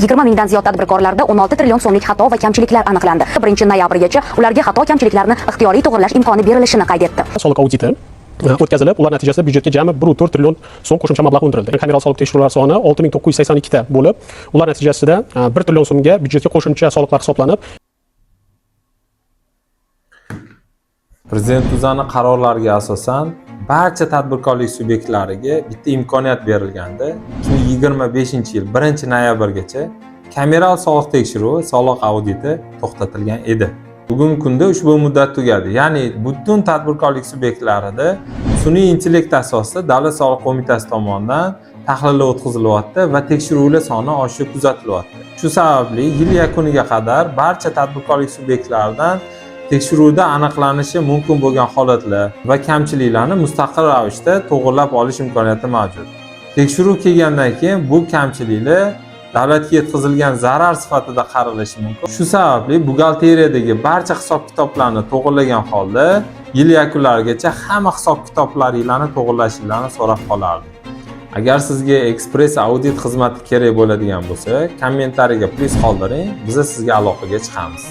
20 mingdan ziyod tadbirkorlarda 16 trillion so'mlik xato va kamchiliklar aniqlandi. 1-noyabrgacha ularga xato kamchiliklarni ixtiyoriy to'g'rilash imkoni berilishini qayd etdi. Soliq auditi o'tkazilib, ular natijasida byudjetga jami 1,4 trillion so'm qo'shimcha mablag' undirildi. Kameral soliq tekshiruvlari soni 6982 ta bo'lib, ular natijasida 1 trillion so'mga byudjetga qo'shimcha soliqlar hisoblanib, Prezident Tuzani qarorlariga asosan barcha tadbirkorlik subyektlariga bitta imkoniyat berilganda 2025-yil 1-noyabrgacha kameral soliq tekshiruvi, soliq auditi to'xtatilgan edi. Bugungi kunda ushbu muddat tugadi. Ya'ni butun tadbirkorlik subyektlarida sun'iy intellekt asosida Davlat soliq qo'mitasi tomonidan tahlillar o'tkazilyapti va tekshiruvlar soni oshishi kuzatilyapti. Shu sababli yil yakuniga qadar barcha tadbirkorlik subyektlaridan tekshiruvda aniqlanishi mumkin bo'lgan holatlar va kamchiliklarni mustaqil ravishda to'g'rilab olish imkoniyati mavjud. Tekshiruv kelgandan keyin bu kamchiliklar davlatga yetkazilgan zarar sifatida qaralishi mumkin. Shu sababli buxgalteriyadagi barcha hisob-kitoblarni to'g'rilagan holda yil yakunlarigacha hamma hisob-kitoblaringizni to'g'rilashingizni so'rab qolardim. Agar sizga ekspress audit xizmati kerak bo'ladigan bo'lsa, kommentariyaga plyus qoldiring, biz sizga aloqaga chiqamiz.